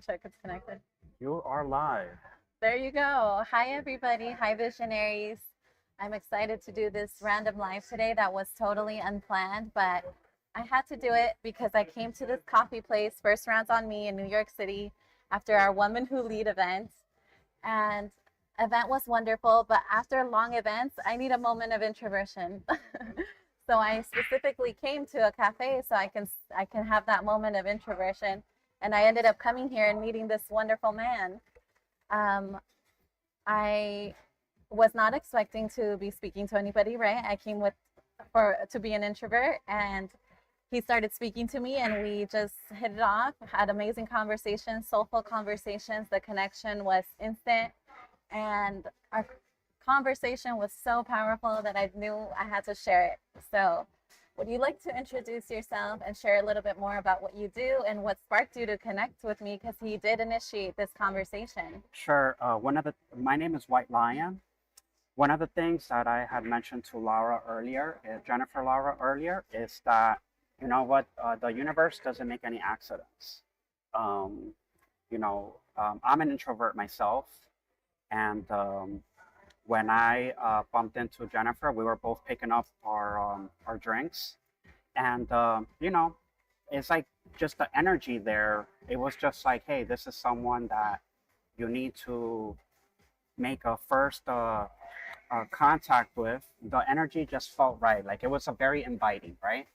check it's connected. You are live. There you go. Hi, everybody. Hi, visionaries. I'm excited to do this random live today that was totally unplanned, but I had to do it because I came to this coffee place, First Rounds on Me in New York City, after our Women Who Lead event. And event was wonderful, but after long events, I need a moment of introversion. So I specifically came to a cafe so I can have that moment of introversion. And I ended up coming here and meeting this wonderful man. Um, I was not expecting to be speaking to anybody, right? I came with for to be an introvert, and he started speaking to me, and we just hit it off, had amazing conversations, soulful conversations. The connection was instant, and our conversation was so powerful that I knew I had to share it. So, would you like to introduce yourself and share a little bit more about what you do and what sparked you to connect with me? Because he did initiate this conversation. Sure. My name is White Lion. One of the things that I had mentioned to Laura earlier, Jennifer Laura earlier, is that the universe doesn't make any accidents. Um, I'm an introvert myself, and when I bumped into Jennifer, we were both picking up our drinks, and it's like just the energy there. It was just like, hey, this is someone that you need to make a first contact with. The energy just felt right. Like it was a very inviting, right?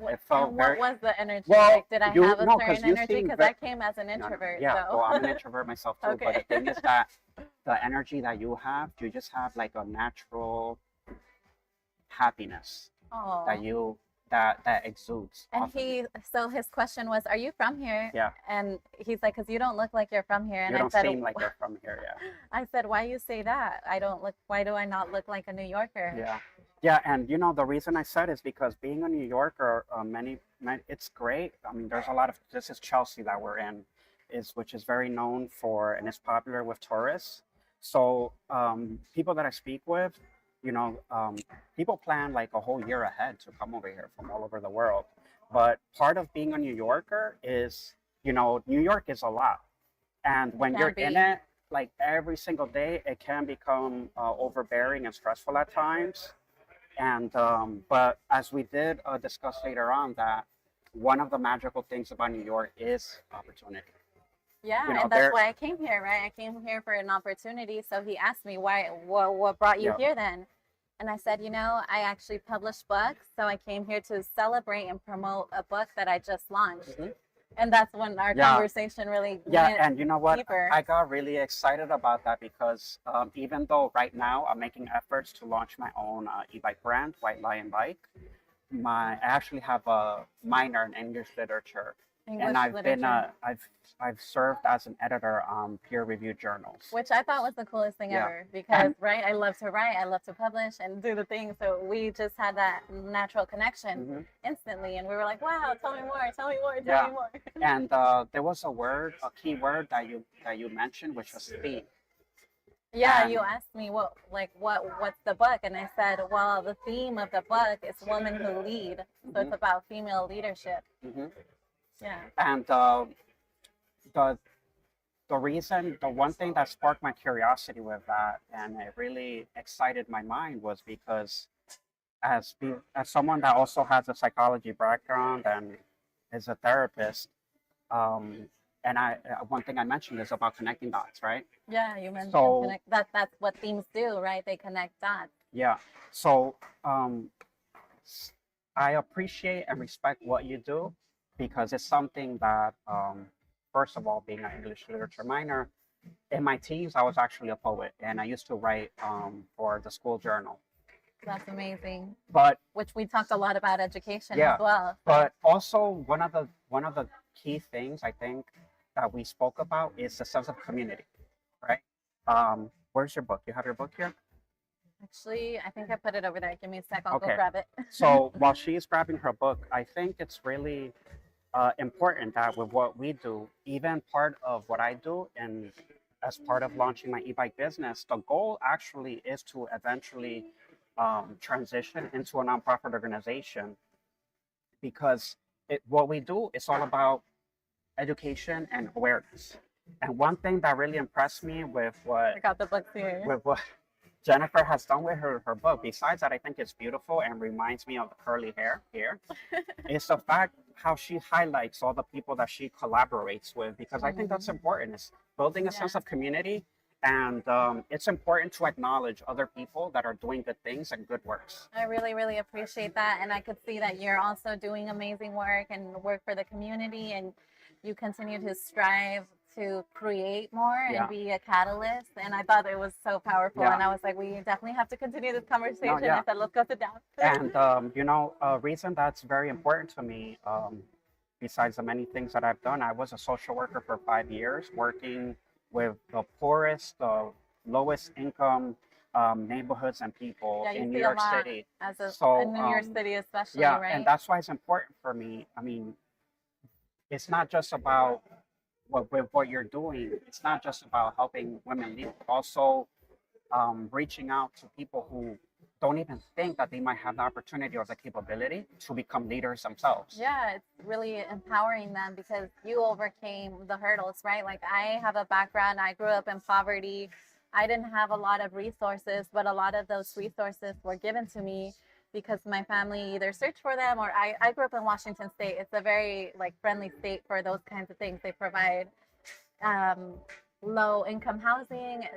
It felt And very what was the energy? well. Like, did I You have a no, because certain you energy? seem Because very I came as an introvert. yeah. So. Well, I'm an introvert myself too. But Okay. the thing is that the energy that you just have like a natural happiness that Oh. you that exudes And off of you. so his question was, "Are you from here?" Yeah, And he's like, "Cause you don't look like you're from here." And you I don't said, seem like you're from here. Yeah. "I said, why you say that? I don't look. Why do I not look like a New Yorker?" Yeah, yeah, and the reason I said is because being a New Yorker, it's great. I mean, there's a lot of this is Chelsea that we're in, which is very known for and is popular with tourists. So people that I speak with, you know, um, people plan like a whole year ahead to come over here from all over the world. But part of being a New Yorker is, New York is a lot, and It when can you're in be. it like every single day, it can become overbearing and stressful at times. And but as we did discuss later on, that one of the magical things about New York is opportunity. Yeah, and that's There, why I came here, right? I came here for an opportunity. So he asked me, "Why? What brought you yeah, here then?" And I said, I actually publish books, so I came here to celebrate and promote a book that I just launched. mhm, And that's when our yeah, conversation really yeah. went And you know what? deeper. I got really excited about that because even though right now I'm making efforts to launch my own e-bike brand, White Lion Bike, I actually have a minor in English literature, and English literature, I've served as an editor on peer-reviewed journals. which I thought was the coolest thing Yeah, ever because, and right, I love to write, I love to publish and do the thing. So we just had that natural connection mhm, instantly. And we were like, wow, tell me more, tell me more, tell yeah, me more. and there was a key word that you mentioned, which was theme. Yeah, And you asked me what's the book, and I said, well, the theme of the book is women who lead, so it's mhm, about female leadership. mhm. Yeah. and the the one thing that sparked my curiosity with that, and it really excited my mind, was because as someone that also has a psychology background and is a therapist, um, and one thing I mentioned is about connecting dots, right? Yeah, you mentioned So connect. That's what themes do, right? They connect dots. yeah, so um, I appreciate and respect what you do because it's something that, first of all, being an English literature minor, in my teens, I was actually a poet and I used to write for the school journal. That's amazing. But Which we talked a lot about education as yeah, well. So but also one of the key things I think that we spoke about is the sense of community, right? Where's your book? You have your book here? actually, I think I put it over there. Give me a sec. I'll go Okay. grab it. So while she's grabbing her book, I think it's really important that with what we do, even part of what I do, and as part of launching my e-bike business, the goal actually is to eventually transition into a nonprofit organization because what we do is all about education and awareness. And one thing that really impressed me I got the books here. with what Jennifer has done with her book, besides that I think it's beautiful and reminds me of the curly hair here, is the fact how she highlights all the people that she collaborates with, because I think that's important. It's building a sense Yeah. of community, and it's important to acknowledge other people that are doing good things and good works. I really, really appreciate that. And I could see that you're also doing amazing work and work for the community, and you continue to strive to create more and Yeah. be a catalyst. And I thought it was so powerful. Yeah. And I was like, we definitely have to continue this conversation. yeah. I said, let's go sit down. And a reason that's very important to me, besides the many things that I've done, I was a social worker for 5 years, working with the poorest, the lowest income neighborhoods and people Yeah, you in see New a York lot City. as a So in New York City, especially, yeah, right? and that's why it's important for me. I mean, it's not just about what you're doing. It's not just about helping women lead. Also, reaching out to people who don't even think that they might have the opportunity or the capability to become leaders themselves. Yeah, it's really empowering them because you overcame the hurdles, right? Like I have a background, I grew up in poverty. I didn't have a lot of resources, but a lot of those resources were given to me because my family either searched for them or I grew up in Washington State. It's a very like friendly state for those kinds of things. They provide um, low income housing,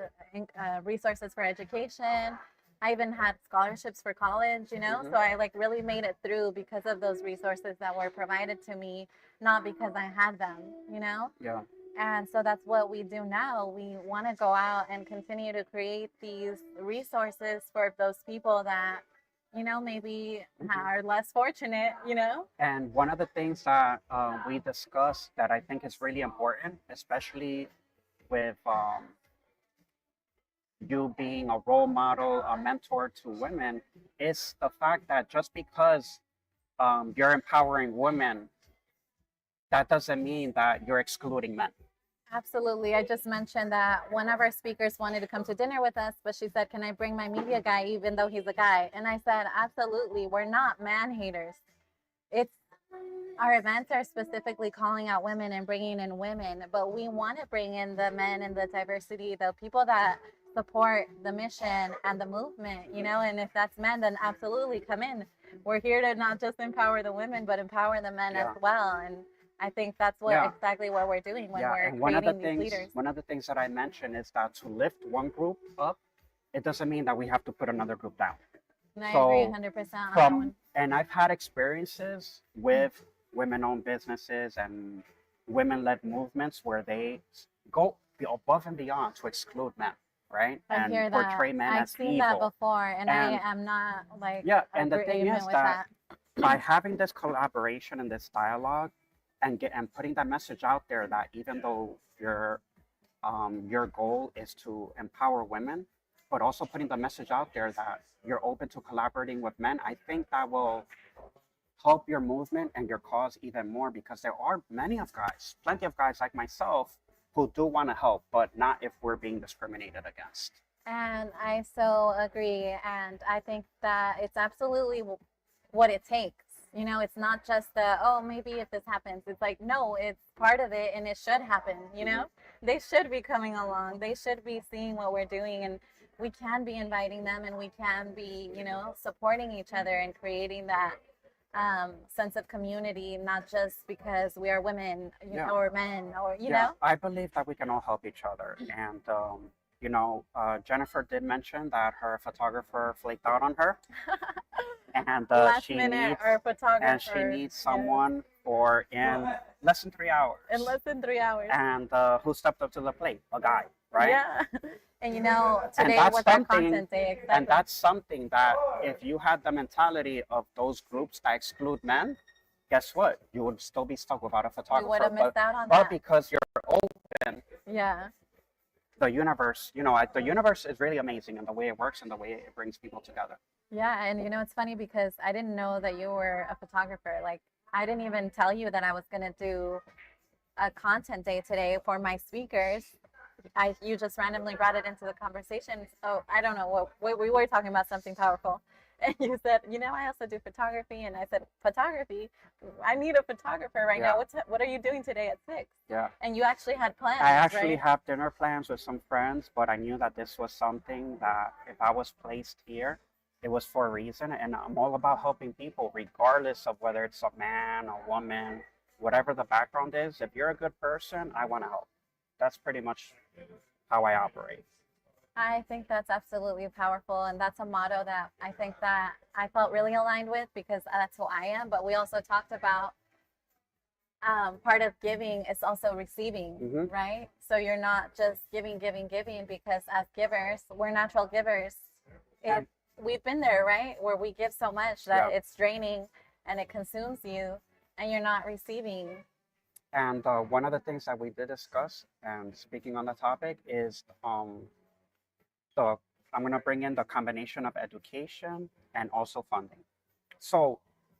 resources for education. I even had scholarships for college, you know? Mhm. So I like really made it through because of those resources that were provided to me, not because I had them, you know? Yeah. And so that's what we do now. We want to go out and continue to create these resources for those people that, you know, maybe are less fortunate, you know? And one of the things that we discussed that I think is really important, especially with you being a role model, a mentor to women, is the fact that just because you're empowering women, that doesn't mean that you're excluding men. Absolutely. I just mentioned that one of our speakers wanted to come to dinner with us, but she said, can I bring my media guy, even though he's a guy? And I said, absolutely. We're not man haters. It's our events are specifically calling out women and bringing in women, but we want to bring in the men and the diversity, the people that support the mission and the movement, you know, and if that's men, then absolutely come in. We're here to not just empower the women, but empower the men as Yeah. well. And I think that's what Yeah. exactly what we're doing when Yeah, we're and one of the creating these things leaders. one of the things that I mentioned is that to lift one group up, it doesn't mean that we have to put another group down. And I So, agree 100% on that one. And I've had experiences with women-owned businesses and women-led movements where they go above and beyond to exclude men, right? I And hear portray that. men I've as seen that evil. before, and I And am not like yeah, and the thing agreement is with that that. by having this collaboration and this dialogue and putting that message out there that even though your goal is to empower women, but also putting the message out there that you're open to collaborating with men, I think that will help your movement and your cause even more, because there are plenty of guys like myself who do want to help, but not if we're being discriminated against. And I so agree. And I think that it's absolutely what it takes. You know, it's not just the, oh, maybe if this happens. It's like, no, it's part of it and it should happen. You know, they should be coming along. They should be seeing what we're doing. And we can be inviting them and we can be, you know, supporting each other and creating that sense of community, not just because we are women Yeah. or men or, you Yeah, know. I believe that we can all help each other. And, Jennifer did mention that her photographer flaked out on her. And Last she minute needs or photographer. and she needs someone for in less than 3 hours. In less than 3 hours. And who stepped up to the plate? A guy, right? Yeah. And you know, And today that's was our something- content day. Exactly. And that's something that if you had the mentality of those groups that exclude men, guess what? You would still be stuck without a we photographer. would have missed out on But that. because you're open, Yeah. the universe, the universe is really amazing in the way it works and the way it brings people together. Yeah. And you know, it's funny because I didn't know that you were a photographer. Like, I didn't even tell you that I was going to do a content day today for my speakers. You just randomly brought it into the conversation. So I don't know what we were talking about, something powerful. And you said, I also do photography. And I said, photography? I need a photographer right now. What are you doing today at 6? Yeah. And you actually had plans, I actually right? have dinner plans with some friends, but I knew that this was something that if I was placed here, it was for a reason. And I'm all about helping people, regardless of whether it's a man, a woman, whatever the background is. If you're a good person, I want to help. That's pretty much how I operate. I think that's absolutely powerful, and that's a motto that I think that I felt really aligned with because that's who I am. But we also talked about part of giving is also receiving, right? So you're not just giving, giving, giving, because as givers, we're natural givers. We've been there, right? Where we give so much that it's draining and it consumes you, and you're not receiving. And one of the things that we did discuss, and speaking on the topic, is the I'm going to bring in the combination of education and also funding. So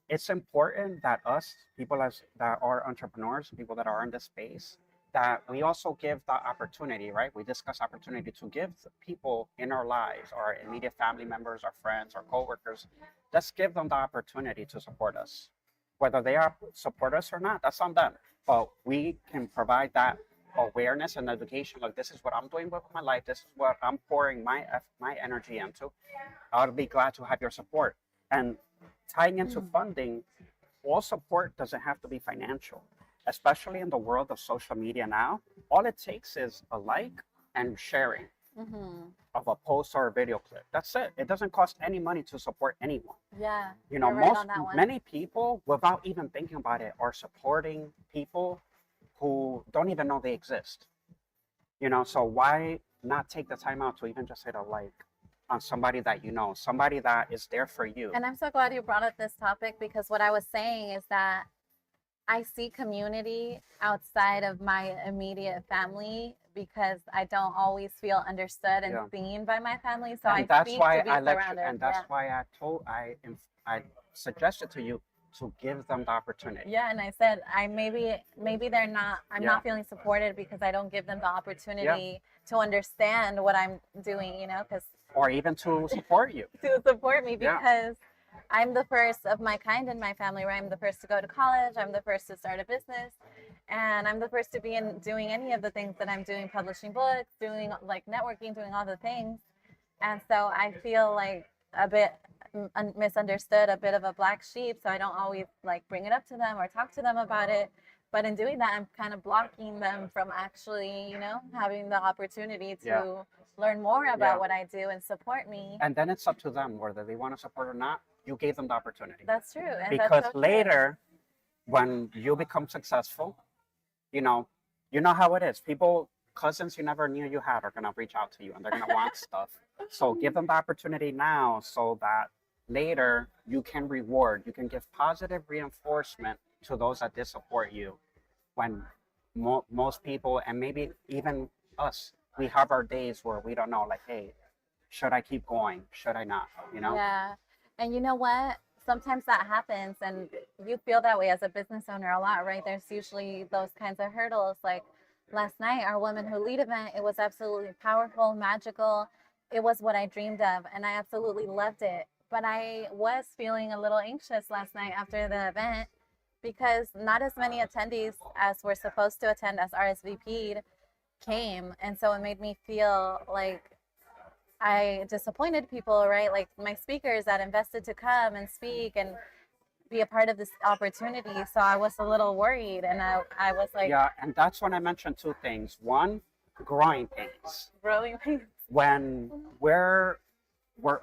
it's important that us people that are entrepreneurs, people that are in this space, that we also give the opportunity, right? We discuss opportunity to give people in our lives, our immediate family members, our friends, our coworkers. Let's give them the opportunity to support us. Whether they are support us or not, that's on them. But we can provide that awareness and education. Like, this is what I'm doing with my life. This is what I'm pouring my energy into. I'll be glad to have your support. And tying into funding, all support doesn't have to be financial, especially in the world of social media now. All it takes is a like and sharing of a post or a video clip. That's it. It doesn't cost any money to support anyone. Yeah. Many people, without even thinking about it, are supporting people who don't even know they exist. So why not take the time out to even just hit a like on somebody that somebody that is there for you? And I'm so glad you brought up this topic, because what I was saying is that I see community outside of my immediate family because I don't always feel understood and seen by my family. So and that's why I let you, and that's why I suggested to you to give them the opportunity. Yeah, and I said maybe they're not. I'm not feeling supported because I don't give them the opportunity to understand what I'm doing. Because or even to support you. To support me, because I'm the first of my kind in my family, where I'm the first to go to college, I'm the first to start a business, and I'm the first to be doing any of the things that I'm doing, publishing books, doing like networking, doing all the things. And so I feel like a bit misunderstood, a bit of a black sheep, so I don't always like bring it up to them or talk to them about it. But in doing that, I'm kind of blocking them from actually, having the opportunity to learn more about what I do and support me. And then it's up to them whether they want to support or not. You gave them the opportunity. That's true. And because that's so later, when you become successful, you know how it is. Cousins you never knew you had are going to reach out to you, and they're going to want stuff. So give them the opportunity now, so that later you can give positive reinforcement to those that did support you. When most people, and maybe even us, we have our days where we don't know, like, hey, should I keep going? Should I not? Yeah. And you know what? Sometimes that happens, and you feel that way as a business owner a lot, right? There's usually those kinds of hurdles. Like last night, our Women Who Lead event, it was absolutely powerful, magical. It was what I dreamed of, and I absolutely loved it. But I was feeling a little anxious last night after the event, because not as many attendees as were supposed to attend as RSVP'd came. And so it made me feel like I disappointed people, right? Like my speakers that invested to come and speak and be a part of this opportunity. So I was a little worried, and I was like... Yeah, and that's when I mentioned two things. One, growing pains. Growing pains. When we're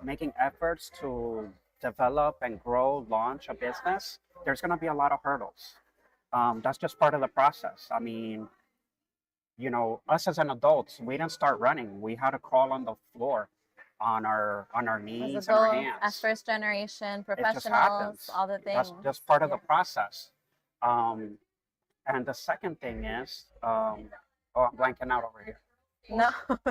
making efforts to develop and grow, launch a business, there's going to be a lot of hurdles. That's just part of the process. I mean, us as an adults, we didn't start running. We had to crawl on the floor, on our knees and our hands. As first generation professionals, all the things. That's just part of the process. And the second thing is, I'm blanking out over here. No,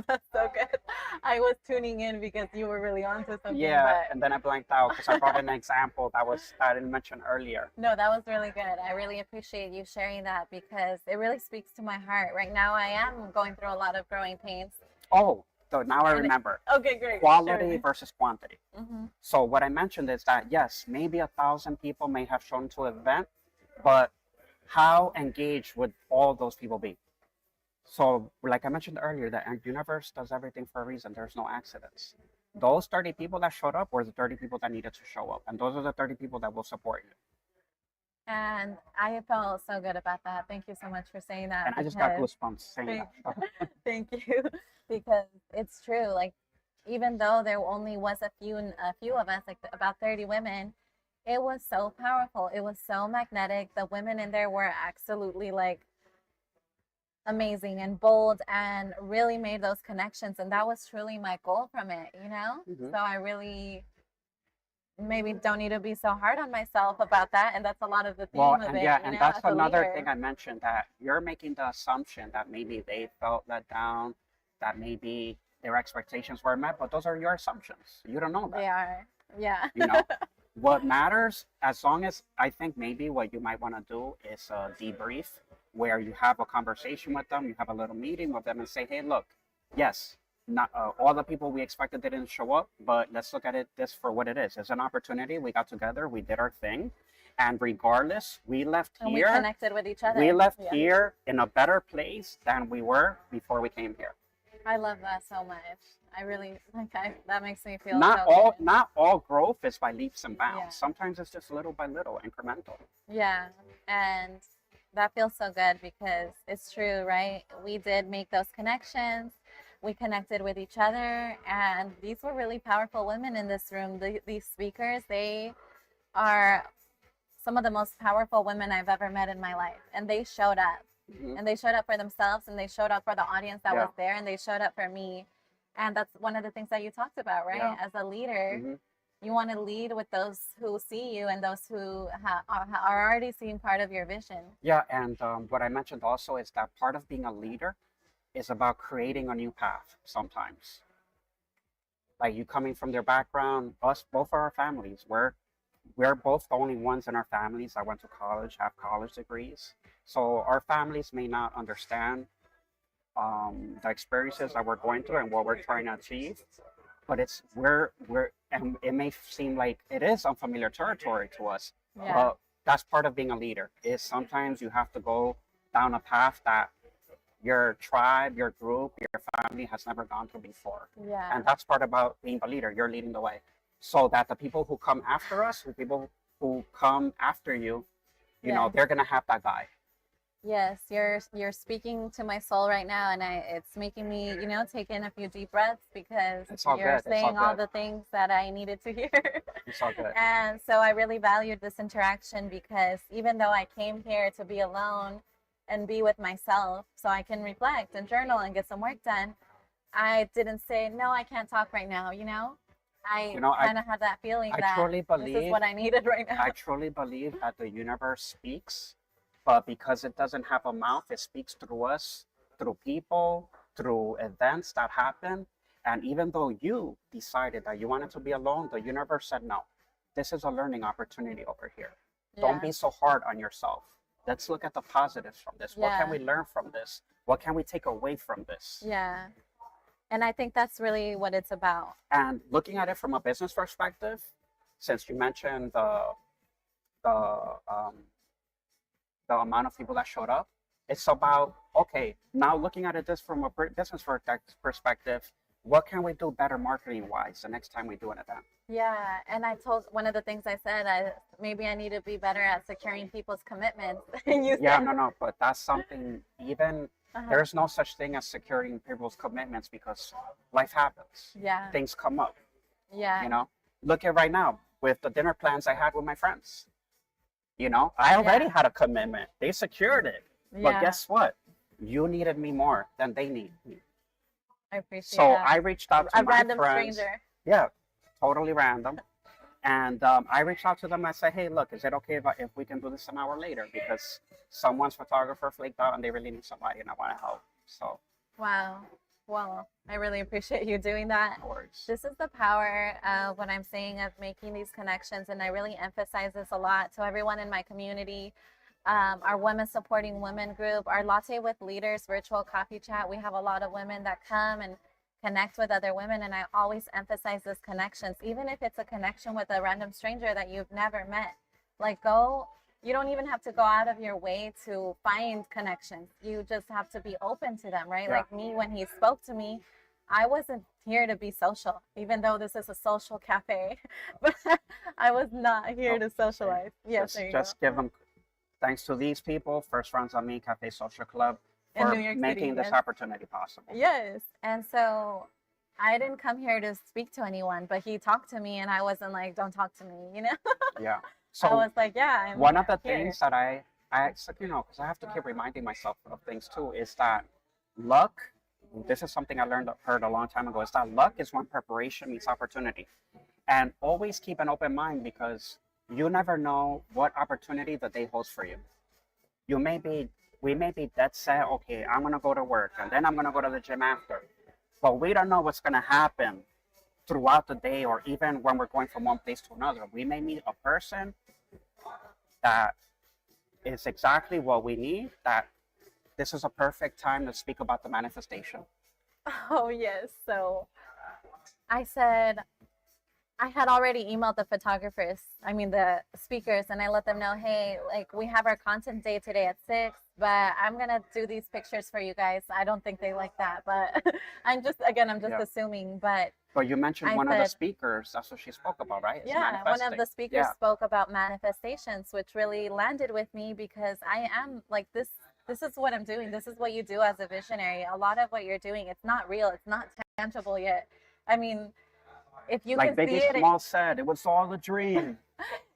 that's so good. I was tuning in because you were really onto something. Yeah, and then I blanked out because I brought an example that I didn't mention earlier. No, that was really good. I really appreciate you sharing that, because it really speaks to my heart. Right now, I am going through a lot of growing pains. Oh, So now I And remember. okay, great. Quality Sure. versus quantity. Hmm. So what I mentioned is that yes, maybe 1,000 people may have shown to an event, but how engaged would all those people be? So like I mentioned earlier, the universe does everything for a reason. There's no accidents. Those 30 people that showed up were the 30 people that needed to show up, and those are the 30 people that will support you. And I felt so good about that. Thank you so much for saying that And I just got because goosebumps saying thank, that. thank you because it's true. Like even though there only was a few of us, like about 30 women, it was so powerful. It was so magnetic. The women in there were absolutely like amazing and bold and really made those connections. And that was truly my goal from it, you know? Mhm. So I really maybe don't need to be so hard on myself about that. And that's a lot of the theme Well, of and it, yeah, you and know, that's as a another leader. thing I mentioned, that you're making the assumption that maybe they felt let down, that maybe their expectations were met, but those are your assumptions. You don't know that. They are. Yeah. You know, what matters, as long as, I think maybe what you might want to do is a debrief where you have a conversation with them, you have a little meeting with them and say, hey, look, yes, not all the people we expected didn't show up, but let's look at it this for what it is. It's an opportunity. We got together, we did our thing, and regardless, we left And here. we connected with each other. We left Yeah. here in a better place than we were before we came here. I love that so much. I really that makes me feel Not so all good. not all growth is by leaps and bounds. Yeah. Sometimes it's just little by little, incremental. Yeah. And that feels so good because it's true, right? We did make those connections. We connected with each other, and these were really powerful women in this room. These speakers, they are some of the most powerful women I've ever met in my life, and they showed up. Mhm. And they showed up for themselves, and they showed up for the audience that Yeah. was there, and they showed up for me. And that's one of the things that you talked about, right? Yeah. As a leader, Mhm. you want to lead with those who see you and those who are already seeing part of your vision. Yeah, and what I mentioned also is that part of being a leader is about creating a new path sometimes. Like you coming from their background, us, both our families, we're both the only ones in our families that went to college, have college degrees. So our families may not understand the experiences that we're going through and what we're trying to achieve. But we're and it may seem like it is unfamiliar territory to us. Yeah. But that's part of being a leader. Is sometimes you have to go down a path that your tribe, your group, your family has never gone through before. Yeah. And that's part about being the leader. You're leading the way. So that the people who come after us, the people who come after you, you know, Yeah. they're gonna have that guy. Yes, you're speaking to my soul right now, and it's making me, take in a few deep breaths because It's all you're good. It's all saying all good. the things that I needed to hear. It's all good. And so I really valued this interaction because even though I came here to be alone and be with myself so I can reflect and journal and get some work done, I didn't say, no, I can't talk right now, I You know, kind of had that feeling I that truly this is believe what I needed right now. I truly believe that the universe speaks, but because it doesn't have a mouth, it speaks through us, through people, through events that happen. And even though you decided that you wanted to be alone, the universe said, no, this is a learning opportunity over here. Don't be so hard on yourself. Let's look at the positives from this. What can Yeah. we learn from this? What can we take away from this? Yeah. And I think that's really what it's about. And looking at it from a business perspective, since you mentioned the um, the amount of people that showed up, it's about, okay, now looking at it this from a business perspective, what can we do better marketing wise the next time we do an event? Yeah, and I told one of the things I said, maybe I need to be better at securing people's commitments. And you Yeah, said, no, but that's something, even uh-huh. there's no such thing as securing people's commitments because life happens. Yeah, Things come up, yeah, you know? Look at right now with the dinner plans I had with my friends. You know, I already Yeah. had a commitment. They secured it. But yeah. guess what? You needed me more than they need me. I appreciate So that. I reached out to A my random friends. stranger. Yeah, totally random. And I reached out to them. I said, hey, look, is it okay if we can do this an hour later? Because someone's photographer flaked out and they really need somebody and I want to help. So, Wow. Well, I really appreciate you doing that. no worries. This is the power of what I'm saying of making these connections, and I really emphasize this a lot to everyone in my community. Our Women Supporting Women group, our Latte with Leaders virtual coffee chat. We have a lot of women that come and connect with other women. And I always emphasize this connections, even if it's a connection with a random stranger that you've never met. Like, you don't even have to go out of your way to find connections. You just have to be open to them, right? Yeah. Like me, when he spoke to me, I wasn't here to be social, even though this is a social cafe, but I was not here to socialize. Yes, there you just go. give them thanks to these people, First Friends on Me Cafe Social Club, In for New York making City, this yes. opportunity possible. Yes. And so I didn't come here to speak to anyone, but he talked to me and I wasn't like, don't talk to me, you know? Yeah. I So was like, yeah, I'm one of the here. things that you know, because I have to keep reminding myself of things too, is that luck. This is something I heard a long time ago. Is that luck is when preparation meets opportunity, and always keep an open mind because you never know what opportunity the day holds for you. You may be, we may be dead set. Okay, I'm gonna go to work, and then I'm gonna go to the gym after, but we don't know what's gonna happen throughout the day, or even when we're going from one place to another. We may meet a person that is exactly what we need, that this is a perfect time to speak about the manifestation. Oh, yes. So I said, I had already emailed the photographers, I mean, the speakers, and I let them know, hey, like, we have our content day today at 6, but I'm going to do these pictures for you guys. I don't think they like that, but I'm just Yeah. assuming. But you mentioned I one of the said, speakers. That's what she spoke about, right? It's yeah, one of manifesting. the speakers Yeah. spoke about manifestations, which really landed with me because I am like this. This is what I'm doing. This is what you do as a visionary. A lot of what you're doing, it's not real. It's not tangible yet. I mean, if you Like can see Biggie it, Small said, it was all a dream.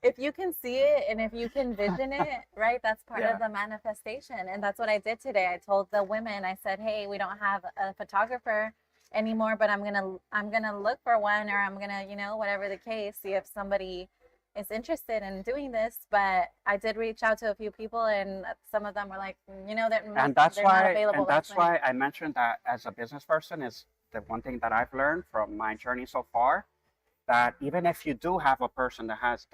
if you can see it and if you can vision it, right, that's part Yeah. of the manifestation. And that's what I did today. I told the women, I said, hey, we don't have a photographer anymore, but I'm gonna look for one, or I'm gonna, whatever the case, see if somebody is interested in doing this. But I did reach out to a few people, and some of them were like, And that's they're not why, available. I mentioned that as a business person is the one thing that I've learned from my journey so far, that even if you do have a person that has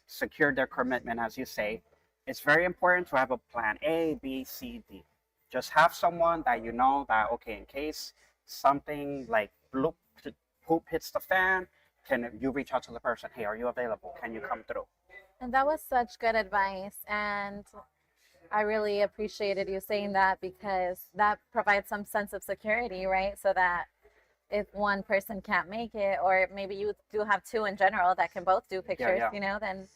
secured their commitment, as you say, it's very important to have a plan A, B, C, D. Just have someone that you know that, okay, in case something like poop hits the fan, can you reach out to the person? Hey, are you available? Can you come through? And that was such good advice. And I really appreciated you saying that because that provides some sense of security, right? So that if one person can't make it, or maybe you do have two in general that can both do pictures, Yeah. then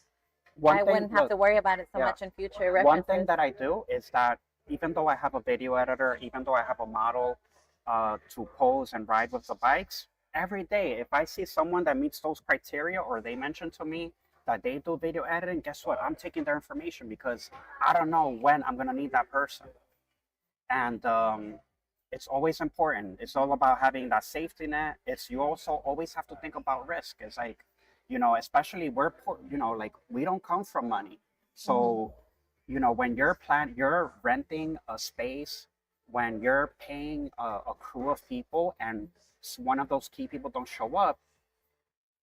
One I thing, wouldn't have to worry about it so yeah. much in future One thing references. that I do is that even though I have a video editor, even though I have a model to pose and ride with the bikes, every day, if I see someone that meets those criteria or they mention to me that they do video editing, guess what? I'm taking their information because I don't know when I'm going to need that person. And it's always important. It's all about having that safety net. You also always have to think about risk. It's like, especially we're poor, like we don't come from money. So, when you're renting a space, when you're paying a crew of people and one of those key people don't show up,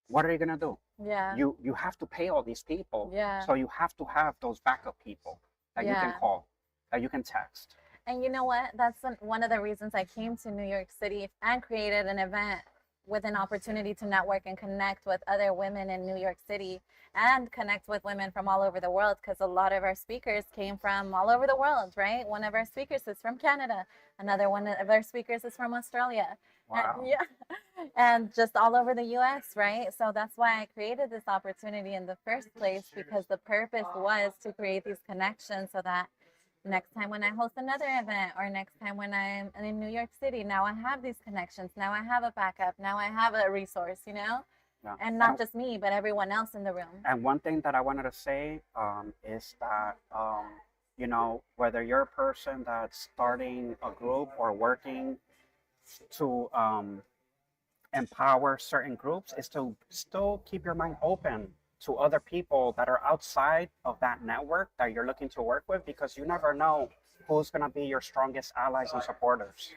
what are you gonna do? Yeah. You have to pay all these people. Yeah. So you have to have those backup people that you can call, that you can text. And you know what? That's one of the reasons I came to New York City and created an event with an opportunity to network and connect with other women in New York City and connect with women from all over the world, because a lot of our speakers came from all over the world, right? One of our speakers is from Canada. Another one of our speakers is from Australia. Wow. And, yeah. And just all over the US, right? So that's why I created this opportunity in the first place, because the purpose was to create these connections so that next time when I host another event, or next time when I'm in New York City, now I have these connections. Now I have a backup. Now I have a resource, Yeah. And not just me, but everyone else in the room. And one thing that I wanted to say is that, whether you're a person that's starting a group or working to empower certain groups, is to still keep your mind open to other people that are outside of that network that you're looking to work with, because you never know who's going to be your strongest allies and supporters.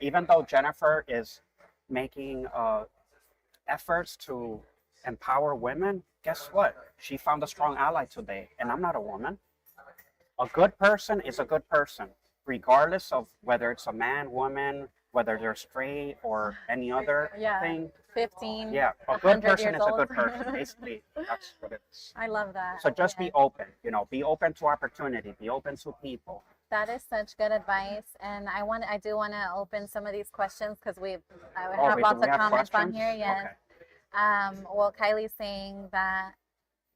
Even though Jennifer is making efforts to empower women, guess what? She found a strong ally today, and I'm not a woman. A good person is a good person, regardless of whether it's a man, woman, whether they're straight or any other Yeah, thing. 15, Yeah, a good 100 person years is a old. good person. Basically, that's what it is. I love that. So just Yeah. be open, be open to opportunity, be open to people. That is such good advice, and I do want to open some of these questions because I Oh, have wait, do lots we of have comments on questions? here. Yes. Okay. Well, Kylie's saying that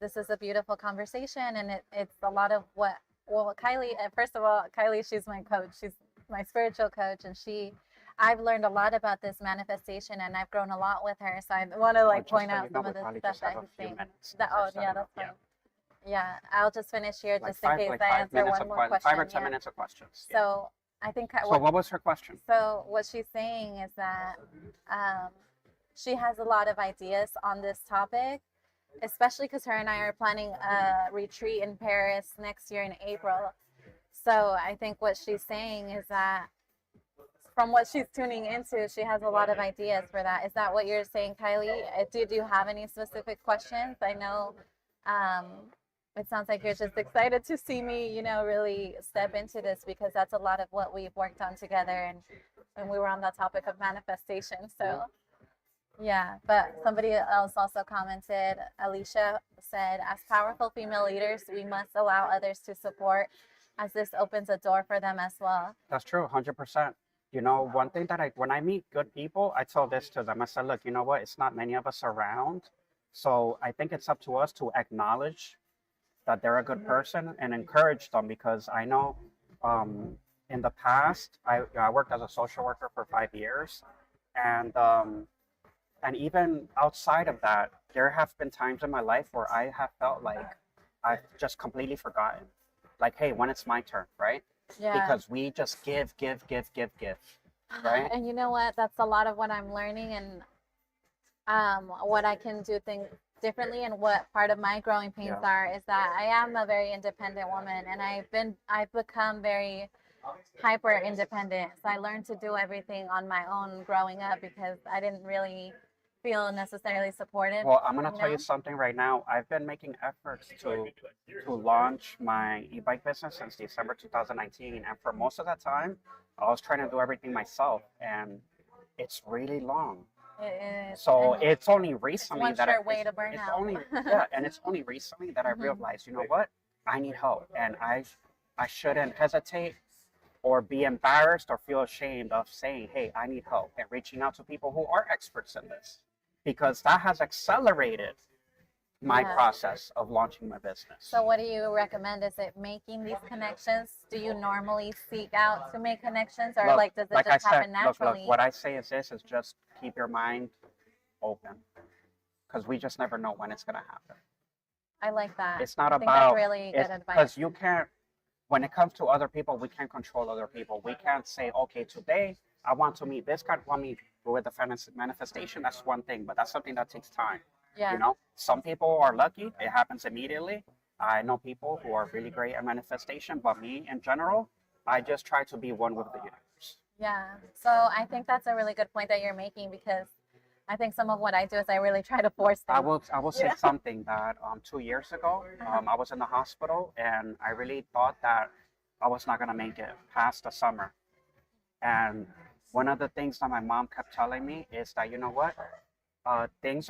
this is a beautiful conversation, and it's a lot of what. Well, Kylie. First of all, Kylie, she's my coach. She's my spiritual coach, and I've learned a lot about this manifestation, and I've grown a lot with her. So I want to like Just point so out you know, some we of the probably stuff just have that a he's few saying. minutes. Oh, Just yeah, so that's you know. fine. Yeah, I'll just finish here Like just in case I answer 5 minutes one of more question. 5 or 10 Yeah. minutes of questions. Yeah. So I think So what was her question? so what she's saying is that um, she has a lot of ideas on this topic, especially because her and I are planning a retreat in Paris next year in April. So I think what she's saying is that from what she's tuning into, she has a lot of ideas for that. Is that what you're saying, Kylie? Did you have any specific questions? I know um, it sounds like you're just excited to see me, really step into this because that's a lot of what we've worked on together, and we were on the topic of manifestation. So yeah, but somebody else also commented. Alicia said, "As powerful female leaders, we must allow others to support, as this opens a door for them as well." That's true, 100%. One thing that when I meet good people, I tell this to them. I said, look, you know what? It's not many of us around. So I think it's up to us to acknowledge that they're a good person and encourage them because I know in the past, I worked as a social worker for 5 years. And even outside of that, there have been times in my life where I have felt like I've just completely forgotten. Like, hey, when it's my turn, right? Yeah. Because we just give, right? And you know what? That's a lot of what I'm learning, and what I can do things differently, and what part of my growing pains Yeah. are is that I am a very independent woman, and I've become very hyper independent. So I learned to do everything on my own growing up because I didn't really feel necessarily supported. Well, I'm gonna you tell you know? something right now. I've been making efforts to launch my e-bike business since December 2019, and for most of that time, I was trying to do everything myself, and it's really long. So And it's only it's recently one that sure way to burn it's out. only yeah, and it's only recently that I Mhm. realized, you know what, I need help, and I shouldn't hesitate or be embarrassed or feel ashamed of saying, hey, I need help, and reaching out to people who are experts in this, because that has accelerated my Yeah. process of launching my business. So what do you recommend? Is it making these connections? Do you normally seek out to make connections, or Look, like does it like I just said, happen naturally? look, what I say is this: is just keep your mind open, because we just never know when it's gonna happen. I like that. It's not I think about that's really good advice. because you can't. When it comes to other people, we can't control other people. We can't say, okay, today I want to meet this guy. Want me with the manifestation? That's one thing, but that's something that takes time. Yeah. Some people are lucky; it happens immediately. I know people who are really great at manifestation, but me in general, I just try to be one with the universe. Yeah. So I think that's a really good point that you're making, because I think some of what I do is I really try to force things. I will say something that 2 years ago, I was in the hospital and I really thought that I was not gonna make it past the summer. And one of the things that my mom kept telling me is that, you know what, things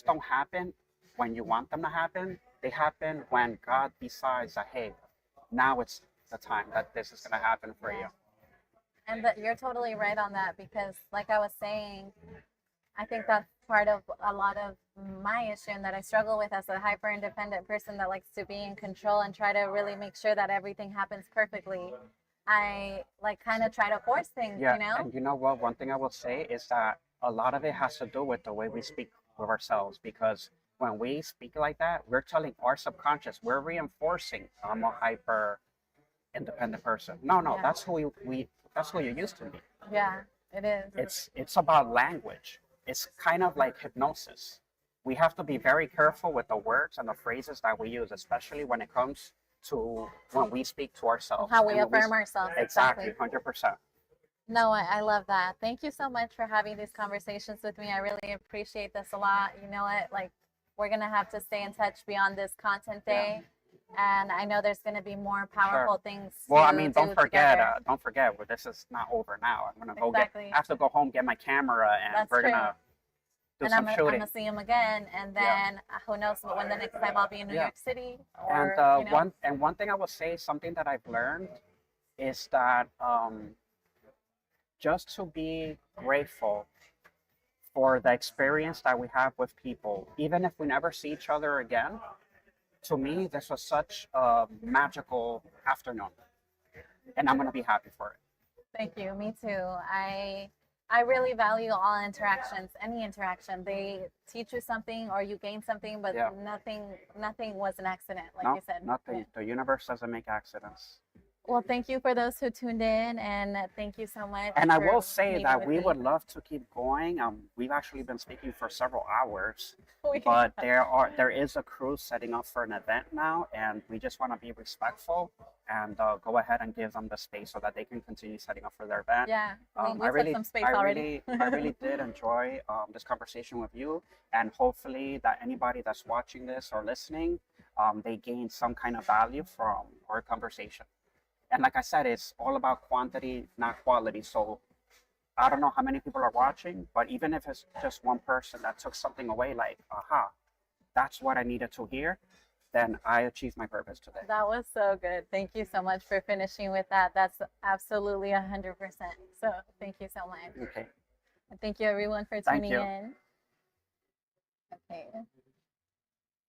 don't happen when you want them to happen. They happen when God decides that, hey, now it's the time that this is gonna happen for you. And that you're totally right on that, because like I was saying, I think that's part of a lot of my issue, and that I struggle with as a hyper independent person that likes to be in control and try to really make sure that everything happens perfectly. I like kind of try to force things, Yeah, and you know what? One thing I will say is that a lot of it has to do with the way we speak with ourselves, because when we speak like that, we're telling our subconscious, we're reinforcing I'm a hyper independent person. No, Yeah. that's who that's who you used to be. Yeah, it is. It's about language. It's kind of like hypnosis. We have to be very careful with the words and the phrases that we use, especially when it comes to when we speak to ourselves. How we and when affirm ourselves. Exactly, 100%. No, I love that. Thank you so much for having these conversations with me. I really appreciate this a lot. You know what? Like, we're going to have to stay in touch beyond this content day. and I know there's going to be more powerful things Well, I to mean, do together. don't forget, well, this is not over now. I'm gonna go Exactly. I have to go home, get my camera, and That's we're true. gonna do And some I'm shooting. gonna see him again, and Yeah. then who knows when the next time I'll be in New Yeah. York City, And or you know. one thing I will say, something that I've learned is that just to be grateful for the experience that we have with people, even if we never see each other again. To me, this was such a magical afternoon, and I'm gonna be happy for it. Thank you. Me too. I really value all interactions. Any interaction, they teach you something or you gain something, but Yeah. nothing was an accident, like No, you said. nothing. Yeah. The universe doesn't make accidents. Well, thank you for those who tuned in, and thank you so much. And I for will say meeting that with we me. would love to keep going. We've actually been speaking for several hours, We- but there is a crew setting up for an event now, and we just want to be respectful and go ahead and give them the space so that they can continue setting up for their event. Yeah, we I took really, some space I already. really, I really did enjoy this conversation with you, and hopefully that anybody that's watching this or listening, they gain some kind of value from our conversation. And like I said, it's all about quantity, not quality. So I don't know how many people are watching, but even if it's just one person that took something away, like, aha, that's what I needed to hear, then I achieved my purpose today. That was so good. Thank you so much for finishing with that. That's absolutely 100%. So thank you so much. Okay. And thank you everyone for Thank tuning you. in. Okay.